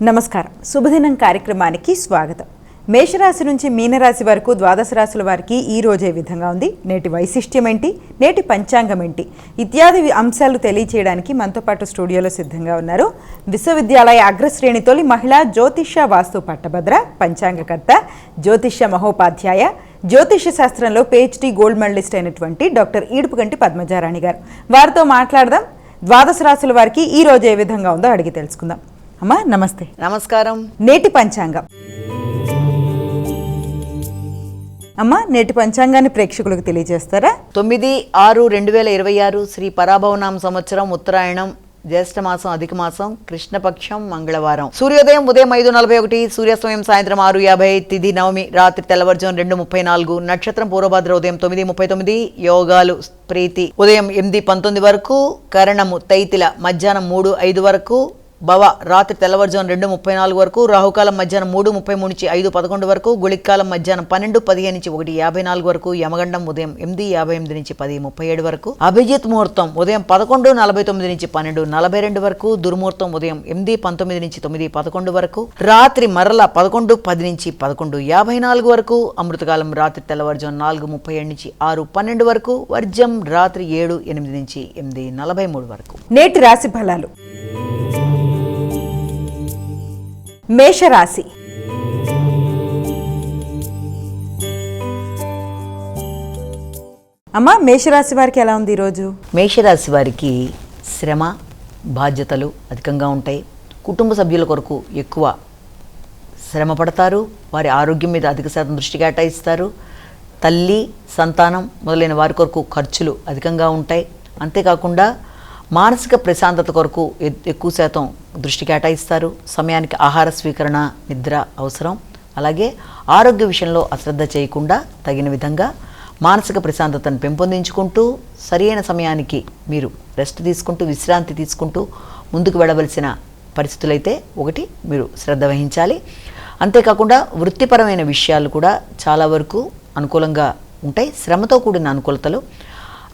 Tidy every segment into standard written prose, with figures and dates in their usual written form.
నమస్కారం. శుభదినం కార్యక్రమానికి స్వాగతం. మేషరాశి నుంచి మీనరాశి వరకు ద్వాదశ రాశుల వారికి ఈ రోజే విధంగా ఉంది. నేటి వైశిష్ట్యం ఏంటి, నేటి పంచాంగం ఏంటి ఇత్యాది అంశాలు తెలియచేయడానికి మనతో పాటు స్టూడియోలో సిద్ధంగా ఉన్నారు విశ్వవిద్యాలయ అగ్రశ్రేణి తొలి మహిళా జ్యోతిష్య వాస్తు పట్టభద్ర, పంచాంగకర్త, జ్యోతిష్య మహోపాధ్యాయ, జ్యోతిష్య శాస్త్రంలో PhD గోల్డ్ మెడలిస్ట్ అయినటువంటి డాక్టర్ ఈడుపుగంటి పద్మజారాణి గారు. వారితో మాట్లాడదాం. ద్వాదశ రాశుల వారికి ఈ రోజు ఏ విధంగా ఉందో అడిగి తెలుసుకుందాం. అమ్మా నమస్తే. నమస్కారం. నేటి పంచాంగం. అమ్మా నేటి పంచాంగాన్ని ప్రేక్షకులకు తెలియజేస్తారా? 9/6/2026 శ్రీ పరాభవనామ సంవత్సరం, ఉత్తరాయణం, జ్యేష్ఠ మాసం, అధిక మాసం, కృష్ణపక్షం, మంగళవారం. సూర్యోదయం ఉదయం 5:41, సూర్యాస్తమయం సాయంత్రం 6:50, తిథి నవమి, రాత్రి తెల్లవారుజాము 2:34, నక్షత్రం పూర్వభద్ర ఉదయం 9:39, యోగాలు ప్రీతి ఉదయం 8:19 వరకు, కరణము తైతిల మధ్యాహ్నం 3:05 వరకు, భవ రాత్రి తెల్లవారుజాము 2:34 వరకు, రాహుకాలం మధ్యాహ్నం 3:33 నుంచి 5:11 వరకు, గుళికాలం మధ్యాహ్నం 12:15 నుంచి 1:54 వరకు, యమగండం ఉదయం 8:58 నుంచి 10:37 వరకు, అభిజిత్ ముహూర్తం ఉదయం 11:49 నుంచి 12:42 వరకు, దుర్ముహూర్తం ఉదయం 8:19 నుంచి 9:11 వరకు, రాత్రి మరల 11:10 నుంచి 11:54 వరకు, అమృతకాలం రాత్రి తెల్లవారుజాము 4:37 నుంచి 6:12 వరకు, వర్జం రాత్రి 7:08 నుంచి 8:43 వరకు. నేటి రాశి ఫలాలు. మేషరాశి. అమ్మా మేషరాశి వారికి ఎలా ఉంది ఈరోజు? మేషరాశి వారికి శ్రమ, బాధ్యతలు అధికంగా ఉంటాయి. కుటుంబ సభ్యుల కొరకు ఎక్కువ శ్రమ పడతారు. వారి ఆరోగ్యం మీద అధిక శాతం దృష్టి కేటాయిస్తారు. తల్లి, సంతానం మొదలైన వారి కొరకు ఖర్చులు అధికంగా ఉంటాయి. అంతేకాకుండా మానసిక ప్రశాంతత కొరకు ఎక్కువ శాతం దృష్టి కేటాయిస్తారు. సమయానికి ఆహార స్వీకరణ, నిద్ర అవసరం. అలాగే ఆరోగ్య విషయంలో అశ్రద్ధ చేయకుండా తగిన విధంగా మానసిక ప్రశాంతతను పెంపొందించుకుంటూ సరైన సమయానికి మీరు రెస్ట్ తీసుకుంటూ, విశ్రాంతి తీసుకుంటూ ముందుకు వెళ్ళవలసిన పరిస్థితులైతే ఒకటి మీరు శ్రద్ధ వహించాలి. అంతేకాకుండా వృత్తిపరమైన విషయాలు కూడా చాలా వరకు అనుకూలంగా ఉంటాయి, శ్రమతో కూడిన అనుకూలతలు.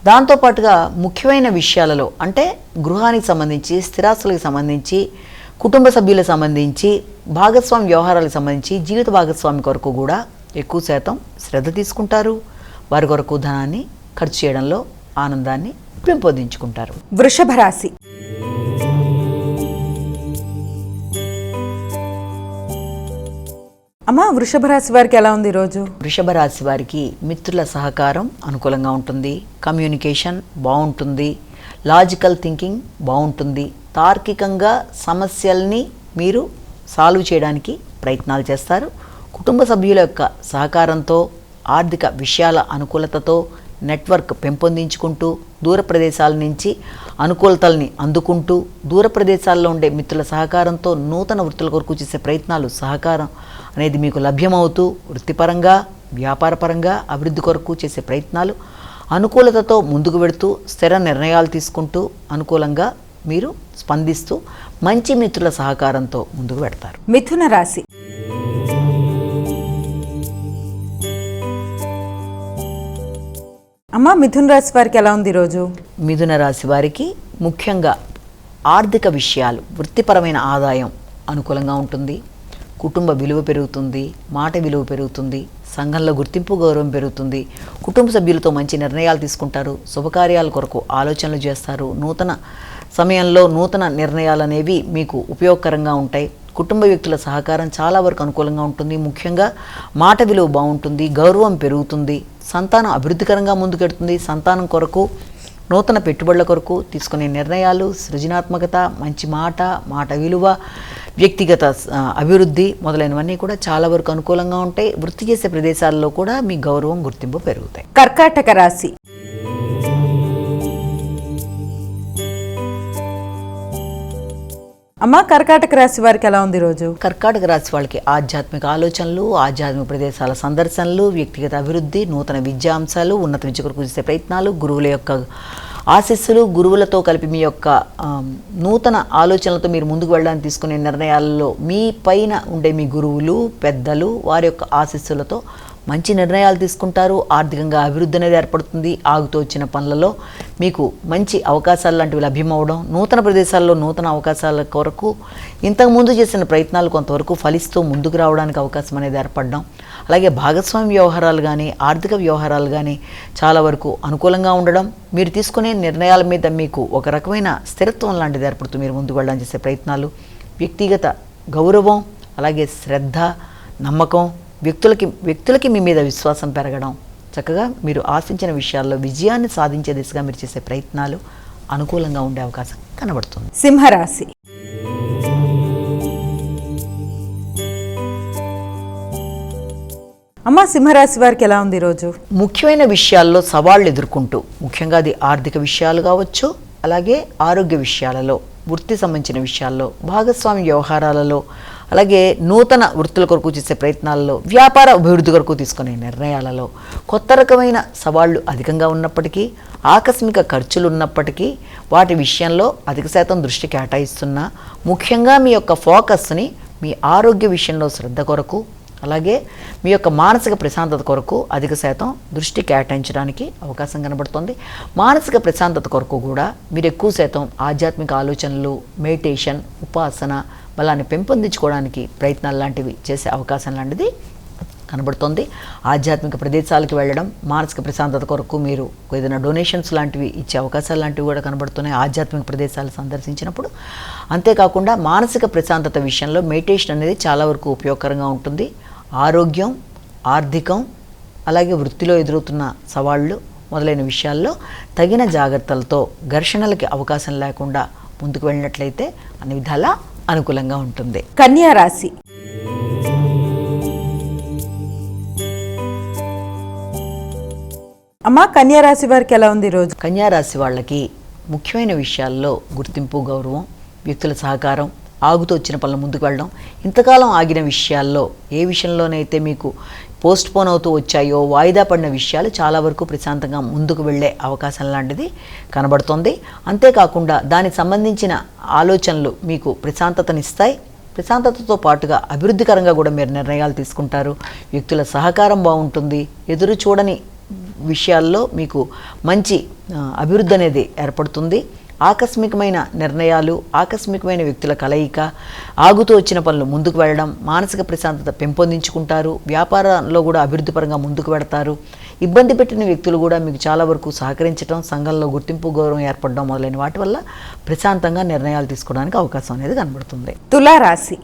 దాంతోపాటుగా ముఖ్యమైన విషయాలలో అంటే గృహానికి సంబంధించి, స్థిరాస్తులకు సంబంధించి, కుటుంబ సభ్యులకు సంబంధించి, భాగస్వామి వ్యవహారాలకు సంబంధించి, జీవిత భాగస్వామి కొరకు కూడా ఎక్కువ శాతం శ్రద్ధ తీసుకుంటారు. వారి కొరకు ధనాన్ని ఖర్చు చేయడంలో ఆనందాన్ని పెంపొందించుకుంటారు. వృషభ రాశి. అమ్మా వృషభ రాశి వారికి ఎలా ఉంది ఈరోజు? వృషభ రాశి వారికి మిత్రుల సహకారం అనుకూలంగా ఉంటుంది. కమ్యూనికేషన్ బాగుంటుంది. లాజికల్ థింకింగ్ బాగుంటుంది. తార్కికంగా సమస్యల్ని మీరు సాల్వ్ చేయడానికి ప్రయత్నాలు చేస్తారు. కుటుంబ సభ్యుల యొక్క సహకారంతో, ఆర్థిక విషయాల అనుకూలతతో నెట్వర్క్ పెంపొందించుకుంటూ, దూర ప్రదేశాల నుంచి అనుకూలతల్ని అందుకుంటూ, దూర ప్రదేశాల్లో ఉండే మిత్రుల సహకారంతో నూతన వృత్తుల కొరకు చేసే ప్రయత్నాలు, సహకారం అనేది మీకు లభ్యమవుతూ వృత్తిపరంగా, వ్యాపారపరంగా అభివృద్ధి కొరకు చేసే ప్రయత్నాలు అనుకూలతతో ముందుకు వెళుతూ, స్థిర నిర్ణయాలు తీసుకుంటూ అనుకూలంగా మీరు స్పందిస్తూ మంచి మిత్రుల సహకారంతో ముందుకు వెడతారు. మిథున రాశి. అమ్మా మిథున రాశి వారికి ఎలా ఉంది ఈరోజు? మిథున రాశి వారికి ముఖ్యంగా ఆర్థిక విషయాలు, వృత్తిపరమైన ఆదాయం అనుకూలంగా ఉంటుంది. కుటుంబ విలువ పెరుగుతుంది, మాట విలువ పెరుగుతుంది, సంఘంలో గుర్తింపు, గౌరవం పెరుగుతుంది. కుటుంబ సభ్యులతో మంచి నిర్ణయాలు తీసుకుంటారు. శుభకార్యాల కొరకు ఆలోచనలు చేస్తారు. నూతన సమయంలో నూతన నిర్ణయాలు అనేవి మీకు ఉపయోగకరంగా ఉంటాయి. కుటుంబ వ్యక్తుల సహకారం చాలా వరకు అనుకూలంగా ఉంటుంది. ముఖ్యంగా మాట విలువ బాగుంటుంది, గౌరవం పెరుగుతుంది. సంతానం అభివృద్ధికరంగా ముందుకెడుతుంది. సంతానం కొరకు, నూతన పెట్టుబడుల కొరకు తీసుకునే నిర్ణయాలు, సృజనాత్మకత, మంచి మాట విలువ, వ్యక్తిగత అభివృద్ధి మొదలైనవన్నీ కూడా చాలా వరకు అనుకూలంగా ఉంటాయి. వృత్తి చేసే ప్రదేశాల్లో కూడా మీ గౌరవం, గుర్తింపు పెరుగుతాయి. కర్కాటక రాశి. అమ్మ కర్కాటక రాశి వారికి ఎలా ఉంది రోజు? కర్కాటక రాశి వాళ్ళకి ఆధ్యాత్మిక ఆలోచనలు, ఆధ్యాత్మిక ప్రదేశాల సందర్శనలు, వ్యక్తిగత అభివృద్ధి, నూతన విద్యాంశాలు, ఉన్నత విద్య కొరకు చేసే ప్రయత్నాలు, గురువుల యొక్క ఆశీస్సులు, గురువులతో కలిపి మీ యొక్క నూతన ఆలోచనలతో మీరు ముందుకు వెళ్ళడానికి తీసుకునే నిర్ణయాలలో మీ పైన ఉండే మీ గురువులు, పెద్దలు, వారి యొక్క ఆశీస్సులతో మంచి నిర్ణయాలు తీసుకుంటారు, ఆర్థికంగా అభివృద్ధి అనేది ఏర్పడుతుంది. ఆగుతూ వచ్చిన పనులలో మీకు మంచి అవకాశాలు లాంటివి లభ్యమవడం, నూతన ప్రదేశాల్లో నూతన అవకాశాల కొరకు ఇంతకుముందు చేసిన ప్రయత్నాలు కొంతవరకు ఫలిస్తూ ముందుకు రావడానికి అవకాశం అనేది ఏర్పడడం, అలాగే భాగస్వామి వ్యవహారాలు కానీ ఆర్థిక వ్యవహారాలు కానీ చాలా వరకు అనుకూలంగా ఉండడం, మీరు తీసుకునే నిర్ణయాల మీద మీకు ఒక రకమైన స్థిరత్వం లాంటిది ఏర్పడుతుంది. మీరు ముందుకు వెళ్ళడానికి చేసే ప్రయత్నాలు, వ్యక్తిగత గౌరవం, అలాగే శ్రద్ధ, నమ్మకం, వ్యక్తులకి మీ మీద విశ్వాసం పెరగడం, చక్కగా మీరు ఆశించిన విషయాల్లో విజయాన్ని సాధించే దిశగా మీరు చేసే ప్రయత్నాలు అనుకూలంగా ఉండే అవకాశం కనబడుతుంది. సింహరాశి. అమ్మ, సింహరాశి వారికి ఎలా ఉంది ఈరోజు? ముఖ్యమైన విషయాల్లో సవాళ్ళు ఎదుర్కొంటూ, ముఖ్యంగా అది ఆర్థిక విషయాలు కావచ్చు, అలాగే ఆరోగ్య విషయాలలో, వృత్తి సంబంధించిన విషయాల్లో, భాగస్వామి వ్యవహారాలలో, అలాగే నూతన వృత్తుల కొరకు చేసే ప్రయత్నాల్లో, వ్యాపార అభివృద్ధి కొరకు తీసుకునే నిర్ణయాలలో కొత్త రకమైన సవాళ్లు అధికంగా ఉన్నప్పటికీ, ఆకస్మిక ఖర్చులు ఉన్నప్పటికీ వాటి విషయంలో అధిక శాతం దృష్టి కేటాయిస్తున్నా, ముఖ్యంగా మీ యొక్క ఫోకస్ని మీ ఆరోగ్య విషయంలో శ్రద్ధ కొరకు, అలాగే మీ యొక్క మానసిక ప్రశాంతత కొరకు అధిక శాతం దృష్టి కేటాయించడానికి అవకాశం కనబడుతుంది. మానసిక ప్రశాంతత కొరకు కూడా మీరు ఎక్కువ శాతం ఆధ్యాత్మిక ఆలోచనలు, మెడిటేషన్, ఉపాసన బలాన్ని పెంపొందించుకోవడానికి ప్రయత్నాలు లాంటివి చేసే అవకాశం లాంటిది కనబడుతుంది. ఆధ్యాత్మిక ప్రదేశాలకు వెళ్ళడం, మానసిక ప్రశాంతత కొరకు మీరు ఏదైనా డొనేషన్స్ లాంటివి ఇచ్చే అవకాశాలు లాంటివి కూడా కనబడుతున్నాయి ఆధ్యాత్మిక ప్రదేశాలు సందర్శించినప్పుడు. అంతేకాకుండా మానసిక ప్రశాంతత విషయంలో మెడిటేషన్ అనేది చాలా వరకు ఉపయోగకరంగా ఉంటుంది. ఆరోగ్యం, ఆర్థికం, అలాగే వృత్తిలో ఎదురవుతున్న సవాళ్ళు మొదలైన విషయాల్లో తగిన జాగ్రత్తలతో ఘర్షణలకి అవకాశం లేకుండా ముందుకు వెళ్ళినట్లయితే అన్ని విధాలా అనుకూలంగా ఉంటుంది. కన్యా రాశి. అమ్మా, కన్యా రాశి వారికి ఎలా ఉంది ఈరోజు? కన్యా రాశి వాళ్ళకి ముఖ్యమైన విషయాల్లో గుర్తింపు, గౌరవం, వ్యక్తుల సహకారం, ఆగుతూ వచ్చిన పనులు ముందుకు వెళ్ళడం, ఇంతకాలం ఆగిన విషయాల్లో ఏ విషయంలోనైతే మీకు పోస్ట్ పోన్ అవుతూ వచ్చాయో, వాయిదా పడిన విషయాలు చాలా వరకు ప్రశాంతంగా ముందుకు వెళ్ళే అవకాశం లాంటిది కనబడుతుంది. అంతేకాకుండా దానికి సంబంధించిన ఆలోచనలు మీకు ప్రశాంతతనిస్తాయి. ప్రశాంతతతో పాటుగా అభివృద్ధికరంగా కూడా మీరు నిర్ణయాలు తీసుకుంటారు. వ్యక్తుల సహకారం బాగుంటుంది. ఎదురు చూడని విషయాల్లో మీకు మంచి అభివృద్ధి అనేది ఏర్పడుతుంది. ఆకస్మికమైన నిర్ణయాలు, ఆకస్మికమైన వ్యక్తుల కలయిక, ఆగుతూ వచ్చిన పనులు ముందుకు వెళ్ళడం, మానసిక ప్రశాంతత పెంపొందించుకుంటారు. వ్యాపారంలో కూడా అభివృద్ధి పరంగా ముందుకు వెడతారు. ఇబ్బంది పెట్టిన వ్యక్తులు కూడా మీకు చాలా వరకు సహకరించడం, సంఘంలో గుర్తింపు, గౌరవం ఏర్పడడం మొదలైన వాటి వల్ల ప్రశాంతంగా నిర్ణయాలు తీసుకోవడానికి అవకాశం అనేది కనబడుతుంది. తులారాశి.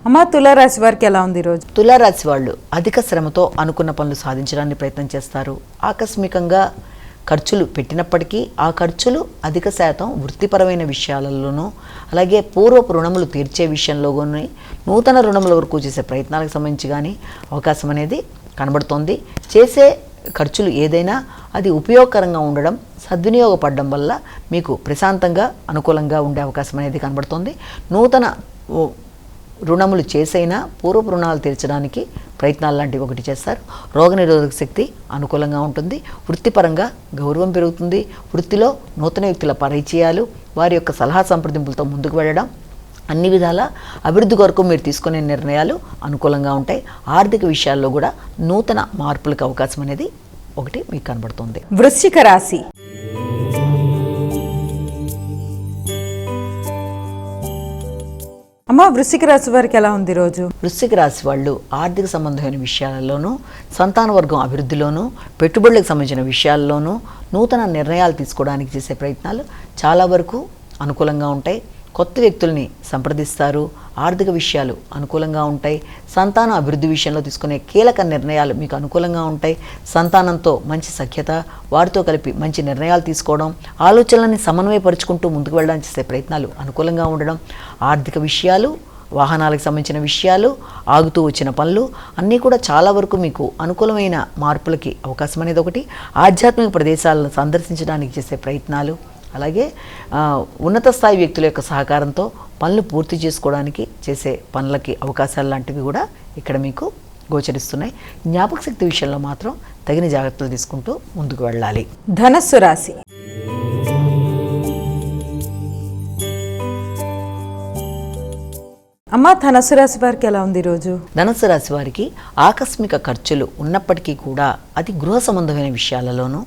అమ్మ, తులారాశి వారికి ఎలా ఉంది ఈరోజు? తులారాశి వాళ్ళు అధిక శ్రమతో అనుకున్న పనులు సాధించడానికి ప్రయత్నం చేస్తారు. ఆకస్మికంగా ఖర్చులు పెట్టినప్పటికీ ఆ ఖర్చులు అధిక శాతం వృత్తిపరమైన విషయాలలోనూ, అలాగే పూర్వపు రుణములు తీర్చే విషయంలో కానీ, నూతన రుణముల వరకు చేసే ప్రయత్నాలకు సంబంధించి కానీ అవకాశం అనేది కనబడుతోంది. చేసే ఖర్చులు ఏదైనా అది ఉపయోగకరంగా ఉండడం, సద్వినియోగపడడం వల్ల మీకు ప్రశాంతంగా, అనుకూలంగా ఉండే అవకాశం అనేది కనబడుతోంది. నూతన రుణములు చేసైనా పూర్వపు రుణాలు తీర్చడానికి ప్రయత్నాలు లాంటివి ఒకటి చేస్తారు. రోగనిరోధక శక్తి అనుకూలంగా ఉంటుంది. వృత్తిపరంగా గౌరవం పెరుగుతుంది. వృత్తిలో నూతన వ్యక్తుల పరిచయాలు, వారి యొక్క సలహా సంప్రదింపులతో ముందుకు వెళ్ళడం, అన్ని విధాల అభివృద్ధి కొరకు మీరు తీసుకునే నిర్ణయాలు అనుకూలంగా ఉంటాయి. ఆర్థిక విషయాల్లో కూడా నూతన మార్పులకు అవకాశం అనేది ఒకటి మీకు కనబడుతుంది. వృశ్చిక రాశి. అమ్మ, వృశ్చిక రాశి వారికి ఎలా ఉంది ఈరోజు? వృశ్చిక రాశి వాళ్ళు ఆర్థిక సంబంధమైన విషయాలలోనూ, సంతాన వర్గం అభివృద్ధిలోనూ, పెట్టుబడులకు సంబంధించిన విషయాల్లోనూ నూతన నిర్ణయాలు తీసుకోవడానికి చేసే ప్రయత్నాలు చాలా వరకు అనుకూలంగా ఉంటాయి. కొత్త వ్యక్తుల్ని సంప్రదిస్తారు. ఆర్థిక విషయాలు అనుకూలంగా ఉంటాయి. సంతాన అభివృద్ధి విషయంలో తీసుకునే కీలక నిర్ణయాలు మీకు అనుకూలంగా ఉంటాయి. సంతానంతో మంచి సఖ్యత, వారితో కలిపి మంచి నిర్ణయాలు తీసుకోవడం, ఆలోచనలని సమన్వయపరుచుకుంటూ ముందుకు వెళ్ళడానికి చేసే ప్రయత్నాలు అనుకూలంగా ఉండడం, ఆర్థిక విషయాలు, వాహనాలకు సంబంధించిన విషయాలు, ఆగుతూ వచ్చిన పనులు అన్నీ కూడా చాలా వరకు మీకు అనుకూలమైన మార్పులకి అవకాశం అనేది ఒకటి. ఆధ్యాత్మిక ప్రదేశాలను సందర్శించడానికి చేసే ప్రయత్నాలు, అలాగే ఉన్నత స్థాయి వ్యక్తుల యొక్క సహకారంతో పనులు పూర్తి చేసుకోవడానికి చేసే పనులకి అవకాశాలు లాంటివి కూడా ఇక్కడ మీకు గోచరిస్తున్నాయి. జ్ఞాపక శక్తి విషయంలో మాత్రం తగిన జాగ్రత్తలు తీసుకుంటూ ముందుకు వెళ్ళాలి. ధనస్సు రాశి. అమ్మ ధనుసు రాశి వారికి ఎలా ఉంది ఈరోజు? ధనుసు రాశి వారికి ఆకస్మిక ఖర్చులు ఉన్నప్పటికీ కూడా అది గృహ సంబంధమైన విషయాలలోనూ,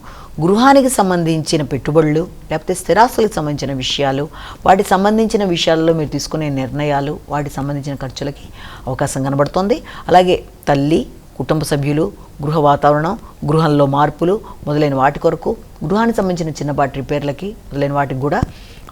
గృహానికి సంబంధించిన పెట్టుబడులు, లేకపోతే స్థిరాస్తులకు సంబంధించిన విషయాలు, వాటికి సంబంధించిన విషయాల్లో మీరు తీసుకునే నిర్ణయాలు, వాటికి సంబంధించిన ఖర్చులకి అవకాశం కనబడుతోంది. అలాగే తల్లి, కుటుంబ సభ్యులు, గృహ వాతావరణం, గృహంలో మార్పులు మొదలైన వాటి కొరకు, గృహానికి సంబంధించిన చిన్నపాటి రిపేర్లకి మొదలైన వాటికి కూడా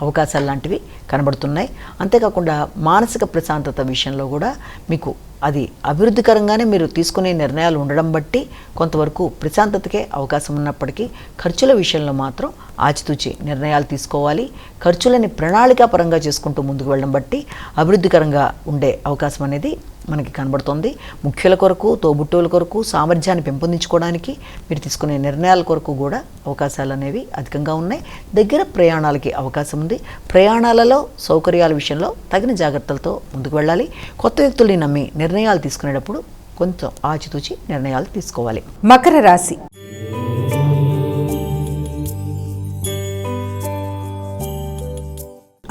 అవకాశాలు లాంటివి కనబడుతున్నాయి. అంతేకాకుండా మానసిక ప్రశాంతత విషయంలో కూడా మీకు అది అభివృద్ధికరంగానే మీరు తీసుకునే నిర్ణయాలు ఉండడం బట్టి కొంతవరకు ప్రశాంతతకే అవకాశం ఉన్నప్పటికీ ఖర్చుల విషయంలో మాత్రం ఆచితూచి నిర్ణయాలు తీసుకోవాలి. ఖర్చులని ప్రణాళికాపరంగా చేసుకుంటూ ముందుకు వెళ్ళడం బట్టి అభివృద్ధికరంగా ఉండే అవకాశం అనేది మనకి కనబడుతోంది. ముఖ్యుల కొరకు, తోబుట్టువుల కొరకు, సామర్థ్యాన్ని పెంపొందించుకోవడానికి మీరు తీసుకునే నిర్ణయాల కొరకు కూడా అవకాశాలు అనేవి అధికంగా ఉన్నాయి. దగ్గర ప్రయాణాలకి అవకాశం ఉంది. ప్రయాణాలలో సౌకర్యాల విషయంలో తగిన జాగ్రత్తలతో ముందుకు వెళ్ళాలి. కొత్త వ్యక్తుల్ని నమ్మి నిర్ణయాలు తీసుకునేటప్పుడు కొంచెం ఆచితూచి నిర్ణయాలు తీసుకోవాలి. మకర రాశి.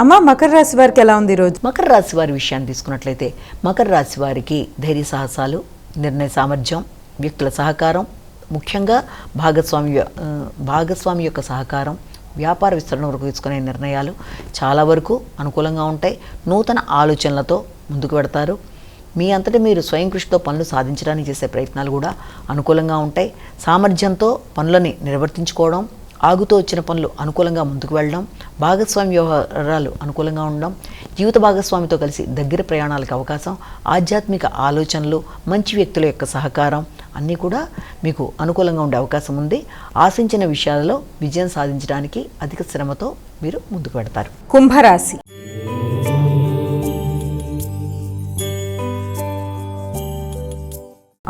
అమ్మ మకర రాశి వారికి ఎలా ఉంది ఈరోజు? మకర రాశి వారి విషయాన్ని తీసుకున్నట్లయితే మకర రాశి వారికి ధైర్య సాహసాలు, నిర్ణయ సామర్థ్యం, వ్యక్తుల సహకారం, ముఖ్యంగా భాగస్వామి యొక్క సహకారం, వ్యాపార విస్తరణ వరకు తీసుకునే నిర్ణయాలు చాలా వరకు అనుకూలంగా ఉంటాయి. నూతన ఆలోచనలతో ముందుకు పెడతారు. మీ అంతటా మీరు స్వయం కృషితో పనులు సాధించడానికి చేసే ప్రయత్నాలు కూడా అనుకూలంగా ఉంటాయి. సామర్థ్యంతో పనులని నిర్వర్తించుకోవడం, ఆగుతూ వచ్చిన పనులు అనుకూలంగా ముందుకు వెళ్ళడం, భాగస్వామి వ్యవహారాలు అనుకూలంగా ఉండడం, జీవిత భాగస్వామితో కలిసి దగ్గర ప్రయాణాలకు అవకాశం, ఆధ్యాత్మిక ఆలోచనలు, మంచి వ్యక్తుల యొక్క సహకారం అన్నీ కూడా మీకు అనుకూలంగా ఉండే అవకాశం ఉంది. ఆశించిన విషయాలలో విజయం సాధించడానికి అధిక శ్రమతో మీరు ముందుకు పెడతారు. కుంభరాశి.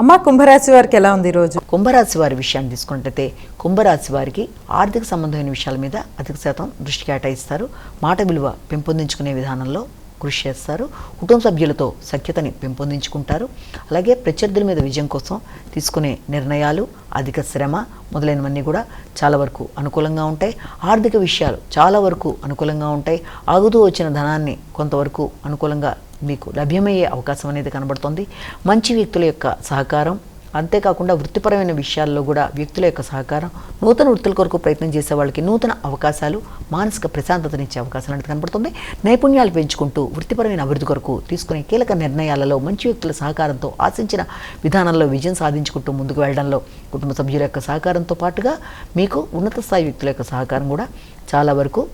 అమ్మ కుంభరాశి వారికి ఎలా ఉంది ఈరోజు? కుంభరాశి వారి విషయాన్ని తీసుకున్నట్లయితే కుంభరాశి వారికి ఆర్థిక సంబంధమైన విషయాల మీద అధిక శాతం దృష్టి కేటాయిస్తారు. మాట విలువ పెంపొందించుకునే విధానంలో కృషి చేస్తారు. కుటుంబ సభ్యులతో సఖ్యతని పెంపొందించుకుంటారు. అలాగే ప్రత్యర్థుల మీద విజయం కోసం తీసుకునే నిర్ణయాలు, అధిక శ్రమ మొదలైనవన్నీ కూడా చాలా వరకు అనుకూలంగా ఉంటాయి. ఆర్థిక విషయాలు చాలా వరకు అనుకూలంగా ఉంటాయి. ఆగుతూ వచ్చిన ధనాన్ని కొంతవరకు అనుకూలంగా మీకు లభ్యమయ్యే అవకాశం అనేది కనబడుతుంది. మంచి వ్యక్తుల యొక్క సహకారం, అంతేకాకుండా వృత్తిపరమైన విషయాల్లో కూడా వ్యక్తుల యొక్క సహకారం, నూతన వృత్తుల కొరకు ప్రయత్నం చేసే వాళ్ళకి నూతన అవకాశాలు, మానసిక ప్రశాంతతనిచ్చే అవకాశం అనేది కనబడుతుంది. నైపుణ్యాలు పెంచుకుంటూ వృత్తిపరమైన అభివృద్ధి కొరకు తీసుకునే కీలక నిర్ణయాలలో మంచి వ్యక్తుల సహకారంతో ఆశించిన విధానంలో విజయం సాధించుకుంటూ ముందుకు వెళ్ళడంలో కుటుంబ సభ్యుల యొక్క సహకారంతో పాటుగా మీకు ఉన్నత స్థాయి వ్యక్తుల యొక్క సహకారం కూడా చాలా వరకు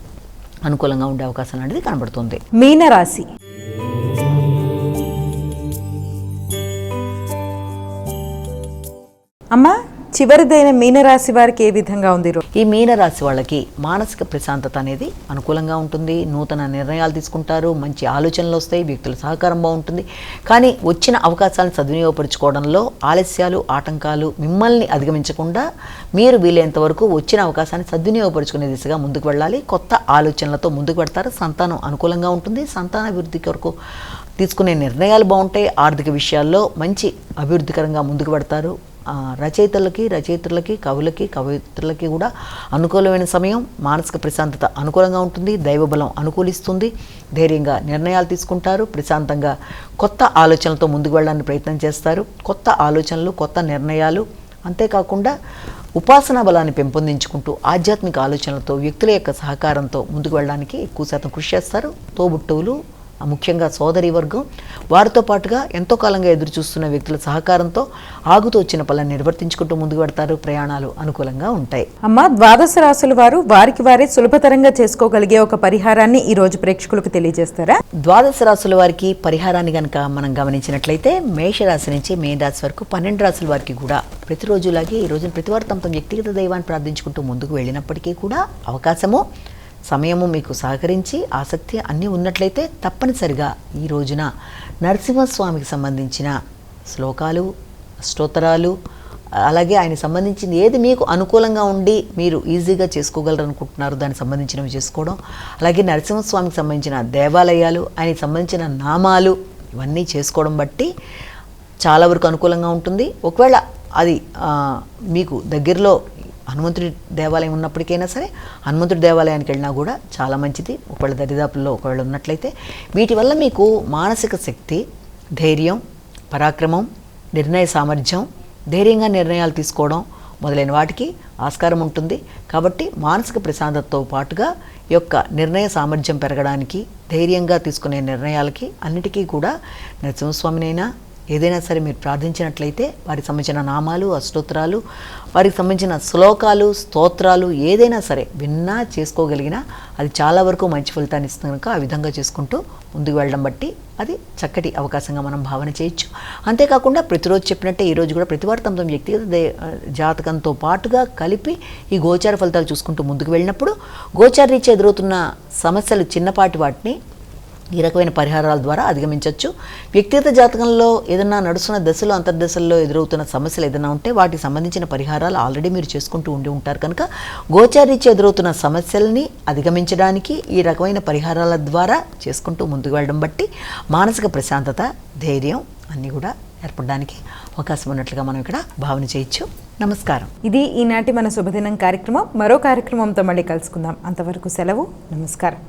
అనుకూలంగా ఉండే అవకాశం అనేది కనబడుతుంది. మీనరాశి. అమ్మా చివరిదైన మీనరాశి వారికి ఏ విధంగా ఉంది? ఈ మీనరాశి వాళ్ళకి మానసిక ప్రశాంతత అనేది అనుకూలంగా ఉంటుంది. నూతన నిర్ణయాలు తీసుకుంటారు. మంచి ఆలోచనలు వస్తాయి. వ్యక్తుల సహకారం బాగుంటుంది. కానీ వచ్చిన అవకాశాలను సద్వినియోగపరుచుకోవడంలో ఆలస్యాలు, ఆటంకాలు మిమ్మల్ని అధిగమించకుండా మీరు వీలైనంత వరకు వచ్చిన అవకాశాన్ని సద్వినియోగపరుచుకునే దిశగా ముందుకు వెళ్ళాలి. కొత్త ఆలోచనలతో ముందుకు పెడతారు. సంతానం అనుకూలంగా ఉంటుంది. సంతాన అభివృద్ధి కొరకు తీసుకునే నిర్ణయాలు బాగుంటాయి. ఆర్థిక విషయాల్లో మంచి అభివృద్ధికరంగా ముందుకు పెడతారు. రచయితలకి, కవులకి, కవయిత్రులకి కూడా అనుకూలమైన సమయం. మానసిక ప్రశాంతత అనుకూలంగా ఉంటుంది. దైవబలం అనుకూలిస్తుంది. ధైర్యంగా నిర్ణయాలు తీసుకుంటారు. ప్రశాంతంగా కొత్త ఆలోచనలతో ముందుకు వెళ్ళడానికి ప్రయత్నం చేస్తారు. కొత్త ఆలోచనలు, కొత్త నిర్ణయాలు, అంతేకాకుండా ఉపాసనా బలాన్ని పెంపొందించుకుంటూ ఆధ్యాత్మిక ఆలోచనలతో వ్యక్తుల యొక్క సహకారంతో ముందుకు వెళ్ళడానికి ఎక్కువ శాతం కృషి చేస్తారు. తోబుట్టువులు, ముఖ్యంగా సోదరి వర్గం, వారితో పాటుగా ఎంతో కాలంగా ఎదురు చూస్తున్న వ్యక్తుల సహకారంతో ఆగుతూ వచ్చిన పనులను నిర్వర్తించుకుంటూ ముందుకు పెడతారు. ప్రయాణాలు అనుకూలంగా ఉంటాయి. అమ్మ ద్వాదశ రాశుల వారు వారికి వారే సులభతరంగా చేసుకోగలిగే ఒక పరిహారాన్ని ఈ రోజు ప్రేక్షకులకు తెలియజేస్తారా? ద్వాదశ రాశుల వారికి పరిహారాన్ని కనుక మనం గమనించినట్లయితే మేషరాశి నుంచి మీన రాశి వరకు 12 రాశుల వారికి కూడా ప్రతిరోజులాగే ఈ రోజున ప్రతివారు తమ వ్యక్తిగత దైవాన్ని ప్రార్థించుకుంటూ ముందుకు వెళ్ళినప్పటికీ కూడా అవకాశము, సమయము మీకు సహకరించి ఆసక్తి అన్నీ ఉన్నట్లయితే తప్పనిసరిగా ఈ రోజున నరసింహస్వామికి సంబంధించిన శ్లోకాలు, స్తోత్రాలు, అలాగే ఆయనకు సంబంధించింది ఏది మీకు అనుకూలంగా ఉండి మీరు ఈజీగా చేసుకోగలరు అనుకుంటున్నారు దానికి సంబంధించినవి చేసుకోవడం, అలాగే నరసింహస్వామికి సంబంధించిన దేవాలయాలు, ఆయనకి సంబంధించిన నామాలు ఇవన్నీ చేసుకోవడం బట్టి చాలా వరకు అనుకూలంగా ఉంటుంది. ఒకవేళ అది మీకు దగ్గరలో హనుమంతుడి దేవాలయం ఉన్నప్పటికైనా సరే హనుమంతుడి దేవాలయానికి వెళ్ళినా కూడా చాలా మంచిది, ఒకవేళ దరిదాపుల్లో ఒకవేళ ఉన్నట్లయితే. వీటి వల్ల మీకు మానసిక శక్తి, ధైర్యం, పరాక్రమం, నిర్ణయ సామర్థ్యం, ధైర్యంగా నిర్ణయాలు తీసుకోవడం మొదలైన వాటికి ఆస్కారం ఉంటుంది. కాబట్టి మానసిక ప్రశాంతతతో పాటుగా ఈ యొక్క నిర్ణయ సామర్థ్యం పెరగడానికి, ధైర్యంగా తీసుకునే నిర్ణయాలకి అన్నిటికీ కూడా నరసింహస్వామినైనా ఏదైనా సరే మీరు ప్రార్థించినట్లయితే వారికి సంబంధించిన నామాలు, అష్టోత్తరాలు, వారికి సంబంధించిన శ్లోకాలు, స్తోత్రాలు ఏదైనా సరే విన్నా చేసుకోగలిగినా అది చాలా వరకు మంచి ఫలితాన్ని ఇస్తుంది. కనుక ఆ విధంగా చేసుకుంటూ ముందుకు వెళ్ళడం బట్టి అది చక్కటి అవకాశంగా మనం భావన చేయొచ్చు. అంతేకాకుండా ప్రతిరోజు చెప్పినట్టే ఈరోజు కూడా ప్రతివారు తమ వ్యక్తిగత జాతకంతో పాటుగా కలిపి ఈ గోచార ఫలితాలు చూసుకుంటూ ముందుకు వెళ్ళినప్పుడు గోచార రీత్యా ఎదురవుతున్న సమస్యలు చిన్నపాటి వాటిని ఈ రకమైన పరిహారాల ద్వారా అధిగమించవచ్చు. వ్యక్తిగత జాతకంలో ఏదైనా నడుస్తున్న దశలో, అంతర్దశల్లో ఎదురవుతున్న సమస్యలు ఏదైనా ఉంటే వాటికి సంబంధించిన పరిహారాలు ఆల్రెడీ మీరు చేసుకుంటూ ఉంటారు. కనుక గోచారీత్యా ఎదురవుతున్న సమస్యల్ని అధిగమించడానికి ఈ రకమైన పరిహారాల ద్వారా చేసుకుంటూ ముందుకు వెళ్ళడం బట్టి మానసిక ప్రశాంతత, ధైర్యం అన్నీ కూడా ఏర్పడడానికి అవకాశం ఉన్నట్లుగా మనం ఇక్కడ భావన చేయొచ్చు. నమస్కారం. ఇది ఈనాటి మన శుభదినం కార్యక్రమం. మరో కార్యక్రమంతో మళ్ళీ కలుసుకుందాం. అంతవరకు సెలవు. నమస్కారం.